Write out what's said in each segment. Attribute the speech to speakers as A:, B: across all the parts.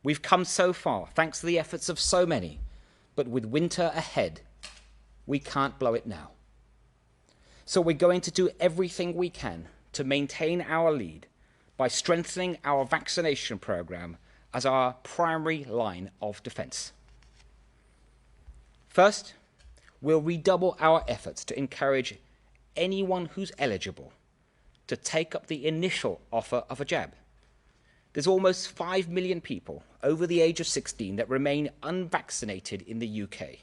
A: We've come so far, thanks to the efforts of so many, but with winter ahead, we can't blow it now. So we're going to do everything we can to maintain our lead by strengthening our vaccination program as our primary line of defense. First, we'll redouble our efforts to encourage anyone who's eligible to take up the initial offer of a jab. There's almost 5 million people over the age of 16 that remain unvaccinated in the UK.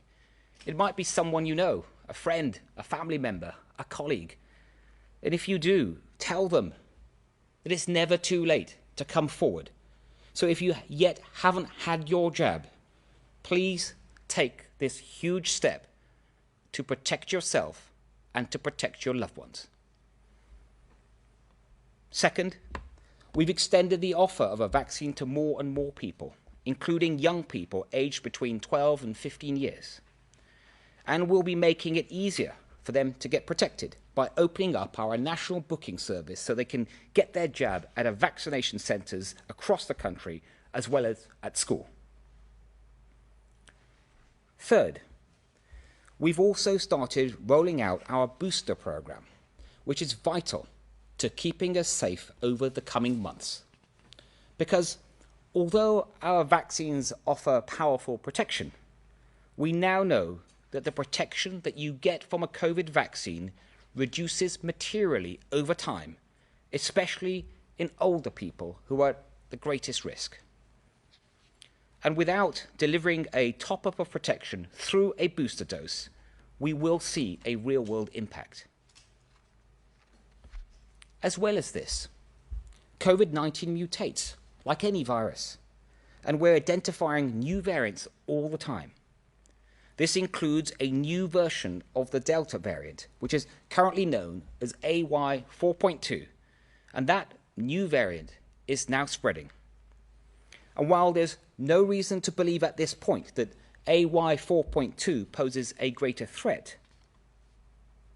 A: It might be someone you know, a friend, a family member, a colleague. And if you do, tell them that it's never too late to come forward. So if you yet haven't had your jab, please take this huge step to protect yourself and to protect your loved ones. Second, we've extended the offer of a vaccine to more and more people, including young people aged between 12 and 15 years. And we'll be making it easier for them to get protected by opening up our national booking service so they can get their jab at vaccination centres across the country as well as at school. Third, we've also started rolling out our booster program, which is vital to keeping us safe over the coming months. Because although our vaccines offer powerful protection, we now know that the protection that you get from a COVID vaccine reduces materially over time, especially in older people who are at the greatest risk. And without delivering a top-up of protection through a booster dose, we will see a real-world impact. As well as this, COVID-19 mutates like any virus, and we're identifying new variants all the time. This includes a new version of the Delta variant, which is currently known as AY 4.2, and that new variant is now spreading. And while there's no reason to believe at this point that AY 4.2 poses a greater threat,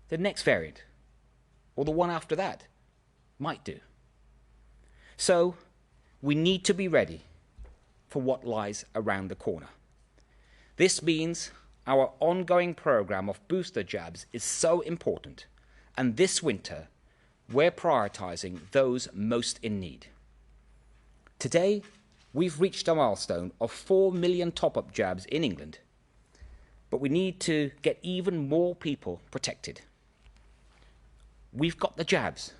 A: the next variant, or the one after that, might do. So we need to be ready for what lies around the corner. This means our ongoing program of booster jabs is so important, and this winter we're prioritizing those most in need. Today, we've reached a milestone of 4 million top-up jabs in England, but we need to get even more people protected. We've got the jabs.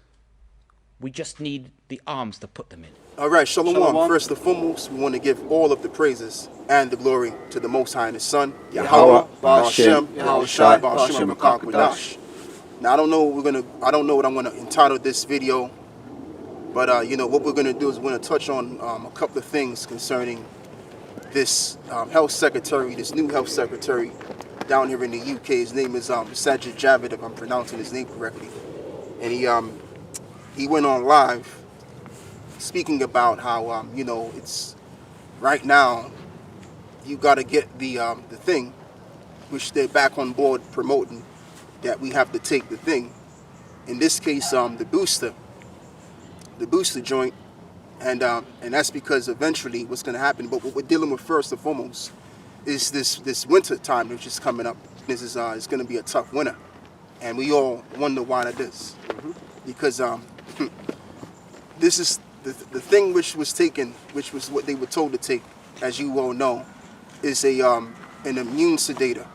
A: We just need the arms to put them in.
B: All right, Shalom. First and foremost, we want to give all of the praises and the glory to the Most High and His Son, Yahweh, Ba'ashem, Yahushai, Ba'ashem, Makakwadash. Now, I don't know what I'm going to entitle this video, but what we're going to do is we're going to touch on a couple of things concerning this health secretary, this new health secretary down here in the UK. His name is Sajid Javid, if I'm pronouncing his name correctly, and he went on live speaking about how it's right now you got to get the thing, which they're back on board promoting that we have to take the thing. In this case, the booster joint, and that's because eventually what's going to happen. But what we're dealing with first and foremost is this winter time which is coming up. This is it's going to be a tough winter, and we all wonder why that is. Because this is the thing which was taken, which was what they were told to take, as you all know, is an immune sedator.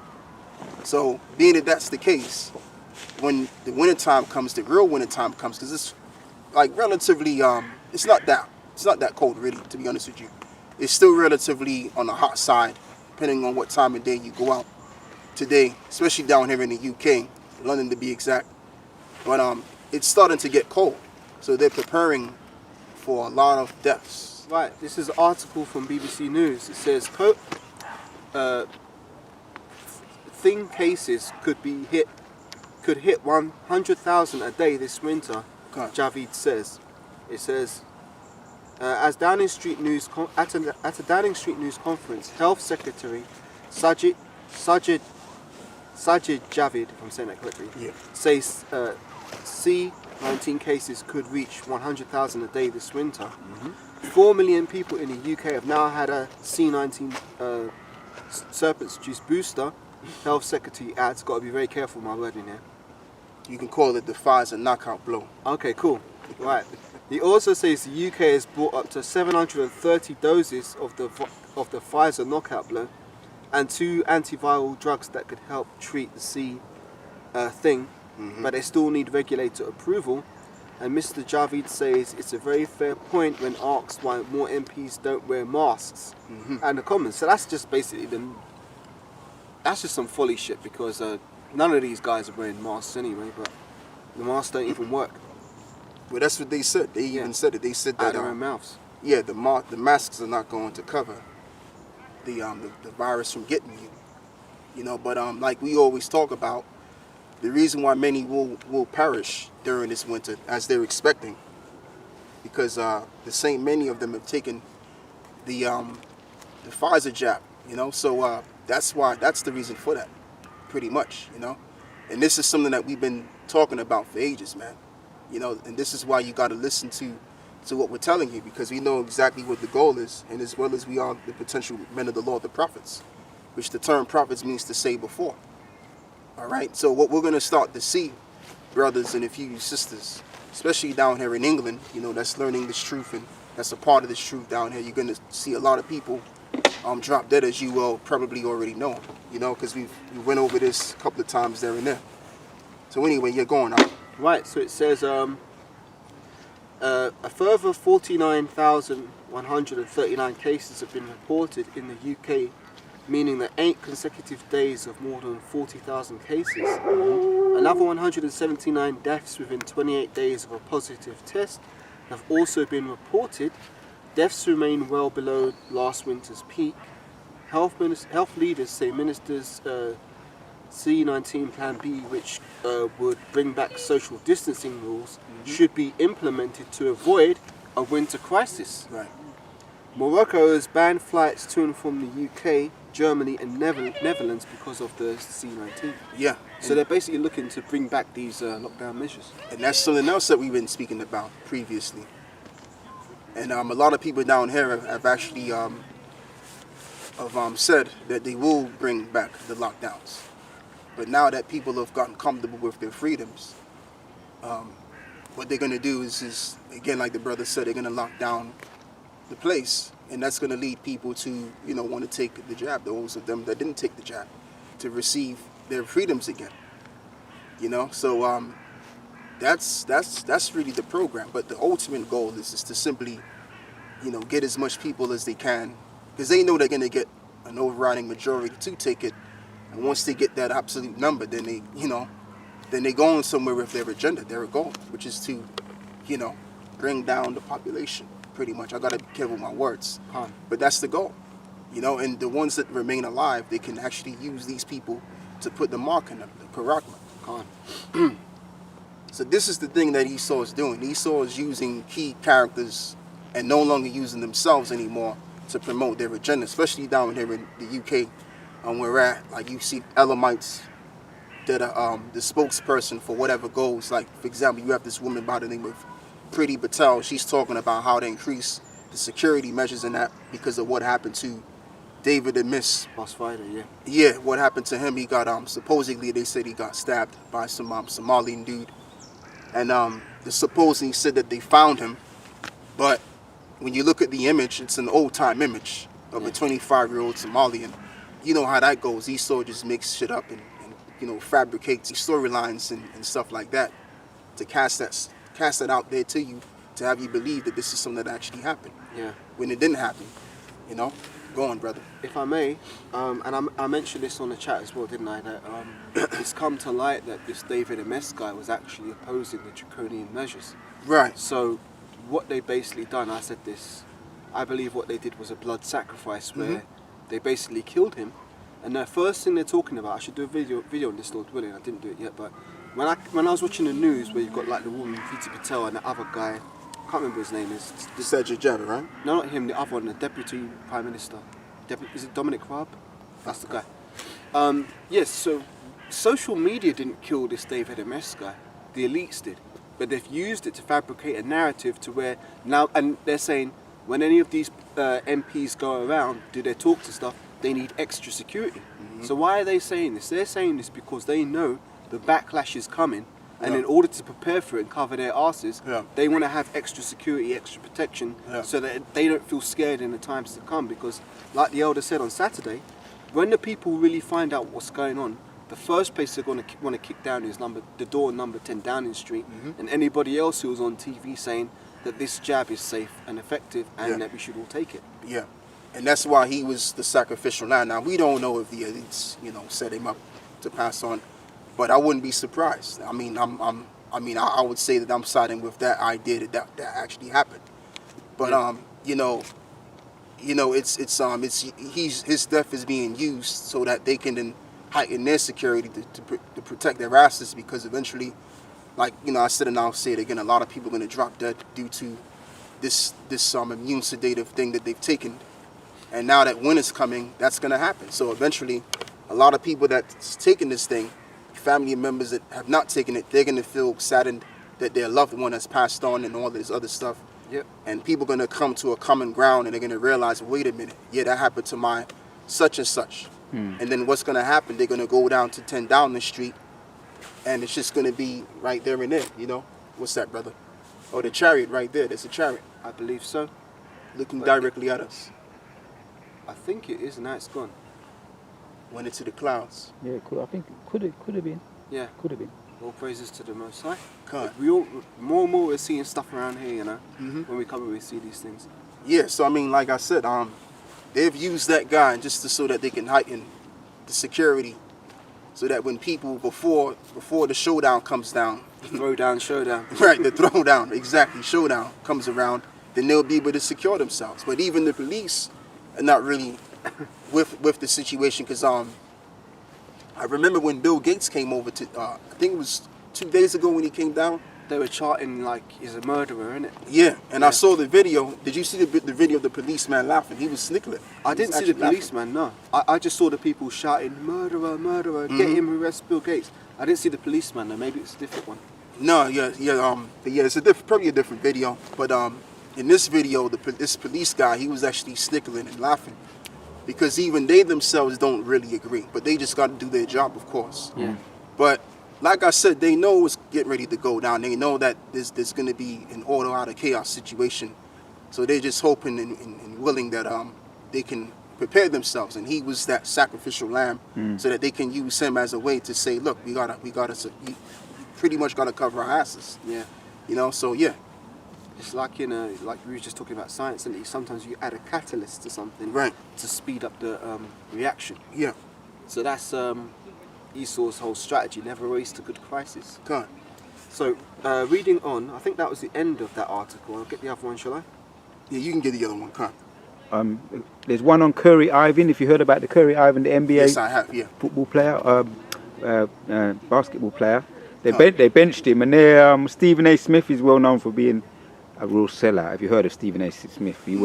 B: So being that that's the case, when the winter time comes, the real winter time comes, because it's like relatively it's not that cold really, to be honest with you. It's still relatively on the hot side, depending on what time of day you go out today, especially down here in the UK, London to be exact. But it's starting to get cold, so they're preparing for a lot of deaths.
C: Right, this is an article from BBC News. It says thin cases could hit 100,000 a day this winter. Javid says. It says, at a Downing Street News conference, Health Secretary Sajid Javid, if I'm saying that correctly, says C19 cases could reach 100,000 a day this winter. 4 million people in the UK have now had a C19 Serpent's juice booster. Health Secretary adds, got to be very careful with my wording here.
B: You can call it the Pfizer knockout blow.
C: Okay, cool. Right. He also says the UK has brought up to 730 doses of the Pfizer knockout blow and 2 antiviral drugs that could help treat the C thing, but they still need regulator approval. And Mr. Javid says it's a very fair point when asked why more MPs don't wear masks and the Commons. So that's just basically that's just some folly shit, because none of these guys are wearing masks anyway, but the masks don't even work.
B: Well, that's what they said. They even said it. They said that
C: out of their own mouths.
B: Yeah, the masks are not going to cover the virus from getting you. You know, but like we always talk about, the reason why many will perish during this winter, as they're expecting, because many of them have taken the Pfizer jab. You know, so that's the reason for that, pretty much. You know, and this is something that we've been talking about for ages, man. You know, and this is why you got to listen to what we're telling you, because we know exactly what the goal is, and as well as we are the potential men of the law, the prophets, which the term prophets means to say before. All right, so what we're going to start to see, brothers and a few sisters, especially down here in England, you know, that's learning this truth and that's a part of this truth down here, you're going to see a lot of people drop dead, as you will probably already know, you know, because we went over this a couple of times there and there. So anyway, you're going on.
C: Right, so it says a further 49,139 cases have been reported in the UK, meaning that 8 consecutive days of more than 40,000 cases. Another 179 deaths within 28 days of a positive test have also been reported. Deaths remain well below last winter's peak. Health leaders say ministers' C19 Plan B, which would bring back social distancing rules, should be implemented to avoid a winter crisis.
B: Right.
C: Morocco has banned flights to and from the UK, Germany and Netherlands because of the C19.
B: Yeah.
C: So they're basically looking to bring back these lockdown measures.
B: And that's something else that we've been speaking about previously. And a lot of people down here have actually said that they will bring back the lockdowns. But now that people have gotten comfortable with their freedoms, what they're going to do is, again, like the brother said, they're going to lock down the place. And that's going to lead people to, you know, want to take the jab, those of them that didn't take the jab, to receive their freedoms again. You know, so that's really the program. But the ultimate goal is to simply, you know, get as much people as they can, because they know they're going to get an overriding majority to take it. And once they get that absolute number, then they go on somewhere with their agenda, their goal, which is to, you know, bring down the population. Pretty much. I gotta be careful with my words. But that's the goal. You know, and the ones that remain alive, they can actually use these people to put the mark on them, the karagma. So this is the thing that Esau is doing. Esau is using key characters and no longer using themselves anymore to promote their agenda, especially down here in the UK. Where we're at, like you see Elamites that are the spokesperson for whatever goes. Like, for example, you have this woman by the name of Pretty Patel. She's talking about how to increase the security measures in that because of what happened to David and Miss
C: Boss Fighter, yeah.
B: Yeah, what happened to him? He got supposedly they said he got stabbed by some Somalian dude, and the supposedly said that they found him, but when you look at the image, it's an old time image of a 25-year-old Somalian. You know how that goes. Esau just makes shit up and you know, fabricates storylines and stuff like that to cast that out there to you, to have you believe that this is something that actually happened.
C: Yeah. When
B: it didn't happen, you know. Go on, brother.
C: If I may, and I mentioned this on the chat as well, didn't I? That it's come to light that this David MS guy was actually opposing the draconian measures.
B: Right.
C: So what they basically done, I said this, I believe what they did was a blood sacrifice where they basically killed him. And the first thing they're talking about, I should do a video on this, Lord willing, I didn't do it yet, but when I was watching the news where you've got like the woman Viti Patel and the other guy, I can't remember his name, is
B: Dosage, right?
C: No, not him, the other one, the Deputy Prime Minister. Is it Dominic Raab? That's the guy. Yes, so social media didn't kill this David MS guy, the elites did. But they've used it to fabricate a narrative to where now, and they're saying when any of these MPs go around, do their talk to stuff, they need extra security. So why are they saying this? They're saying this because they know the backlash is coming, and in order to prepare for it and cover their asses, they want to have extra security, extra protection, so that they don't feel scared in the times to come. Because, like the elder said on Saturday, when the people really find out what's going on, the first place they're going to want to kick down is the door number 10 Downing Street, and anybody else who was on TV saying that this jab is safe and effective and that we should all take it.
B: Yeah, and that's why he was the sacrificial lamb. Now, we don't know if the elites, set him up to pass on, but I wouldn't be surprised. I mean, I would say that I'm siding with that idea that actually happened. But his death is being used so that they can then heighten their security to protect their asses, because eventually, like I said and I'll say it again, a lot of people are going to drop dead due to this immune sedative thing that they've taken, and now that winter's coming, that's going to happen. So eventually, a lot of people that's taking this thing, family members that have not taken it, they're going to feel saddened that their loved one has passed on and all this other stuff.
C: Yep.
B: And people are going to come to a common ground, and they're going to realize, wait a minute, yeah, that happened to my such and such. And then what's going to happen, they're going to go down to 10 Downing Street, and it's just going to be right there and there, What's that, brother? Oh, the chariot right there. There's a chariot.
C: I believe so.
B: Looking directly at us.
C: I think it is, now it's gone.
B: Went into the clouds.
D: Yeah, I think it could have been.
C: Yeah.
D: Could have been.
C: All praises to the Most High.
B: God.
C: We all, more and more we're seeing stuff around here, when we come and we see these things.
B: Yeah, so like I said, they've used that guy just so that they can heighten the security, so that when people, before the showdown comes down,
C: Throwdown, showdown.
B: right, the throwdown, exactly, showdown comes around, then they'll be able to secure themselves. But even the police are not really with the situation, because I remember when Bill Gates came over to, I think it was 2 days ago when he came down.
C: They were charting like he's a murderer, innit?
B: Yeah, and I saw the video. Did you see the video of the policeman laughing? He was snickling.
C: I didn't see the policeman, no. I just saw the people shouting, murderer, murderer, get him, arrest Bill Gates. I didn't see the policeman, though. Maybe it's a different one.
B: No, it's probably a different video. But in this video, this police guy, he was actually snickling and laughing, because even they themselves don't really agree, but they just got to do their job, of course.
C: Yeah.
B: But like I said, they know it's getting ready to go down. They know that there's going to be an order out of chaos situation. So they're just hoping and willing that they can prepare themselves. And he was that sacrificial lamb, so that they can use him as a way to say, look, we pretty much got to cover our asses.
C: Yeah.
B: So yeah.
C: It's like like we were just talking about science, and sometimes you add a catalyst to something,
B: right,
C: to speed up the reaction.
B: Yeah.
C: So that's Esau's whole strategy: never waste a good crisis.
B: God.
C: So reading on, I think that was the end of that article. I'll get the other one, shall I?
B: Yeah, you can get the other one. Come.
D: There's one on Curry Ivan. If you heard about the Curry Ivan, the NBA
B: yes, I have, yeah,
D: football player, basketball player. They benched him, and Stephen A. Smith is well known for being a real sellout. Have you heard of Stephen A. Smith? He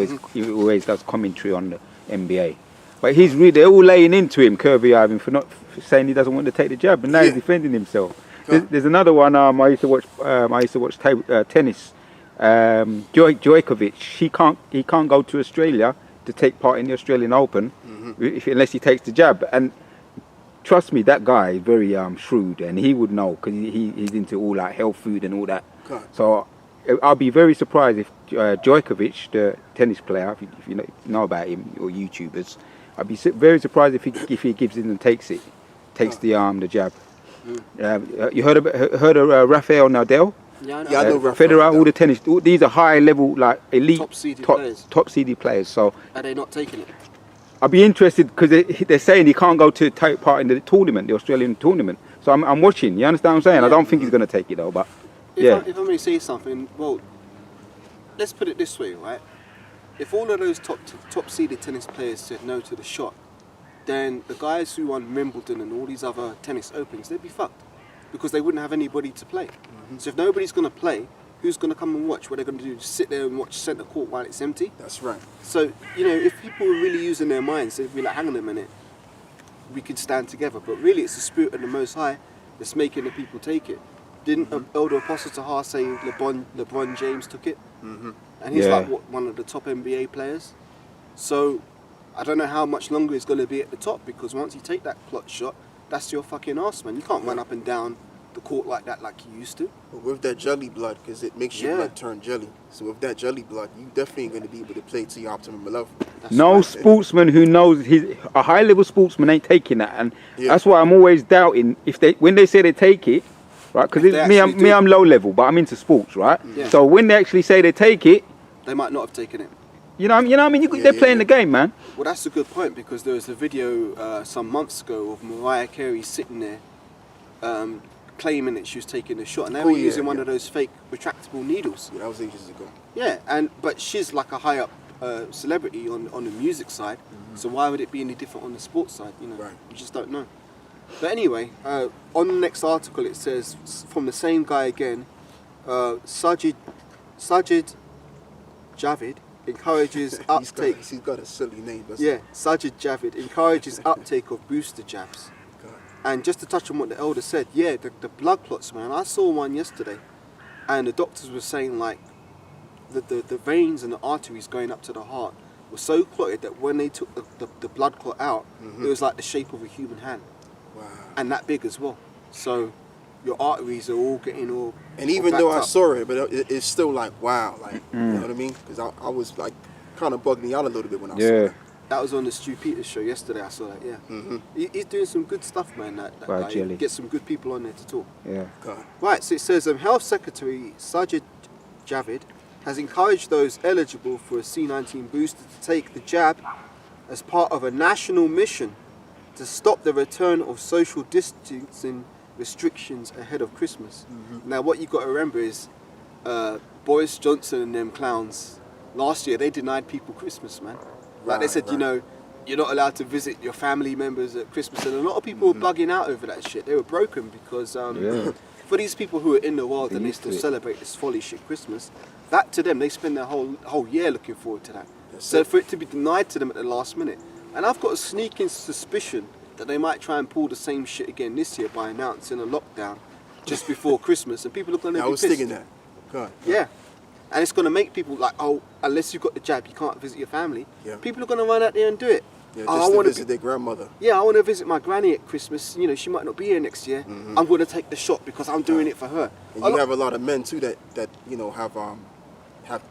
D: always does commentary on the NBA. But they're all laying into him, Kirby Ivan, for saying he doesn't want to take the jab, and now he's defending himself. There's another one. I used to watch tennis. Djokovic. He can't go to Australia to take part in the Australian Open unless he takes the jab. And trust me, that guy is very shrewd, and he would know, because he's into all that health food and all that. So I'll be very surprised if Djokovic, the tennis player, if you know about him, or YouTubers, I'd be very surprised if he gives in and takes the jab. You heard of Rafael Nadal?
C: Yeah, I know.
B: Yeah, I know
D: Federer, all the tennis. These are high level, like elite, top seeded players. So
C: are they not taking it?
D: I'd be interested, because they're saying he can't go to take part in the tournament, the Australian tournament. So I'm watching. You understand what I'm saying? Yeah. I don't think he's going to take it though. But
C: if I may say something, well, let's put it this way, right? If all of those top seeded tennis players said no to the shot, then the guys who won Wimbledon and all these other tennis opens, they'd be fucked, because they wouldn't have anybody to play. So if nobody's going to play, who's going to come and watch? What are they going to do? Just sit there and watch centre court while it's empty?
B: That's right.
C: So, if people were really using their minds, they'd be like, hang on a minute, we could stand together. But really, it's the spirit of the Most High that's making the people take it. Didn't Elder Apostle Tahar say LeBron James took it? and he's
D: Yeah.
C: like one of the top NBA players. So I don't know how much longer he's going to be at the top, because once you take that clot shot, that's your fucking arse, man. You can't run up and down the court like that like you used to.
B: But with that jelly blood, because it makes your
C: Yeah.
B: blood turn jelly. So with that jelly blood, you definitely ain't going to be able to play to your optimum level.
C: That's
D: No
C: right.
D: sportsman who knows a high level sportsman ain't taking that, and
B: Yeah.
D: that's why I'm always doubting if when they say they take it, right? Because
C: If they
D: me,
C: actually do.
D: I'm low level, but I'm into sports, right?
C: Yeah.
D: So when they actually say they take it,
C: They might not have taken it.
D: you know what I mean? They're playing the game, man.
C: Well, that's a good point, because there was a video some months ago of Mariah Carey sitting there claiming that she was taking a shot, and they were using one of those fake retractable needles.
B: Yeah, that was ages ago.
C: Yeah, but she's like a high up celebrity on the music side, so why would it be any different on the sports side? You know,
B: Right.
C: you just don't know. But anyway, on the next article it says, from the same guy again, Sajid Javid encourages uptake.
B: He's got a silly name. But
C: Yeah, Sajid Javid encourages uptake of booster jabs.
B: God.
C: And just to touch on what the elder said, yeah, the blood clots, man. I saw one yesterday, and the doctors were saying like the veins and the arteries going up to the heart were so clotted that when they took the blood clot out, it was like the shape of a human hand,
B: Wow.
C: and that big as well. So your arteries are all getting all.
B: And even
C: all
B: though I
C: backed up.
B: saw it, but it's still like, wow. Like, you know what I mean? Because I was like, kind of bugged me out a little bit when I saw
D: Yeah.
B: it.
C: That was on the Stu Peters show yesterday. I saw that. Yeah, he's doing some good stuff, man. That
D: Wow,
C: guy.
D: jelly.
C: Get some good people on there to talk.
D: Yeah.
B: God.
C: Right, so it says Health Secretary Sajid Javid has encouraged those eligible for a C19 booster to take the jab as part of a national mission to stop the return of social distancing restrictions ahead of Christmas. Now, what you've got to remember is Boris Johnson and them clowns, last year they denied people Christmas, man. Like they
B: Right,
C: said, you
B: right.
C: know, you're not allowed to visit your family members at Christmas, and a lot of people were bugging out over that shit. They were broken because
D: Yeah.
C: for these people who are in the world
D: They're
C: and they
D: used to
C: still
D: it.
C: celebrate this folly shit Christmas, that to them, they spend their whole year looking forward to that.
B: That's
C: So
B: it.
C: for it to be denied to them at the last minute, and I've got a sneaking suspicion that they might try and pull the same shit again this year by announcing a lockdown just before Christmas, and people are going to
B: I
C: be
B: was
C: pissed.
B: thinking that. God.
C: Yeah. And it's going to make people like, oh, unless you've got the jab, you can't visit your family.
B: Yeah.
C: People are going to run out there and do it.
B: Yeah,
C: Oh,
B: just
C: I
B: to
C: wanna
B: visit their grandmother.
C: Yeah, I want to visit my granny at Christmas. You know, she might not be here next year. I'm going to take the shot because I'm doing it for her.
B: And you have a lot of men too that you know have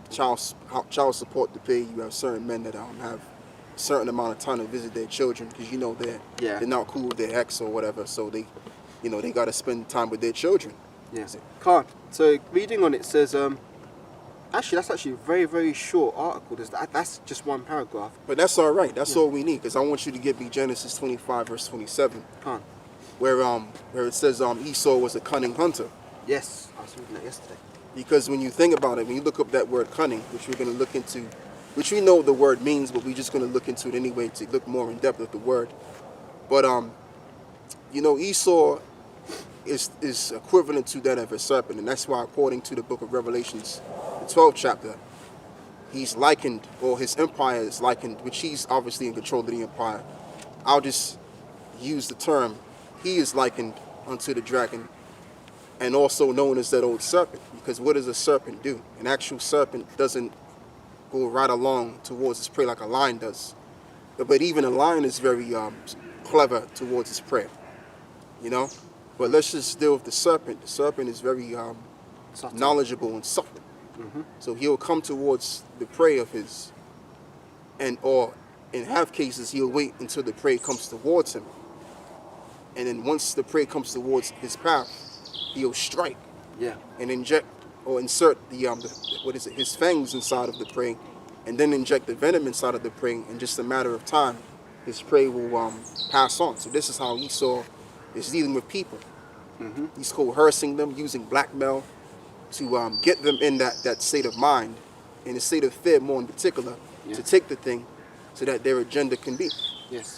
B: child support to pay. You have certain men that have a certain amount of time to visit their children because you know they're not cool with their ex or whatever, so they got to spend time with their children.
C: Yeah. Can't. So reading on it says, actually that's actually a very, very short article. That's just one paragraph.
B: But that's all right. That's all we need because I want you to give me Genesis 25 verse 27,
C: Can't.
B: where it says Esau was a cunning hunter.
C: Yes, I was reading that yesterday.
B: Because when you think about it, when you look up that word cunning, which we're going to look into, which we know what the word means, but we're just going to look into it anyway to look more in depth of the word. But you know, Esau is equivalent to that of a serpent, and that's why, according to the book of Revelations, the 12th chapter, he's likened, or his empire is likened, which he's obviously in control of the empire. I'll just use the term, he is likened unto the dragon, and also known as that old serpent, because what does a serpent do? An actual serpent doesn't go right along towards its prey like a lion does. But even a lion is very clever towards its prey, you know? But let's just deal with the serpent. The serpent is very knowledgeable and subtle. So he'll come towards the prey of his, or in half cases, he'll wait until the prey comes towards him. And then once the prey comes towards his path, he'll strike and inject or insert his fangs inside of the prey, and then inject the venom inside of the prey. In just a matter of time, his prey will pass on. So this is how Esau is dealing with people. He's coercing them, using blackmail to get them in that state of mind, in a state of fear more in particular, to take the thing so that their agenda can be.
C: Yes.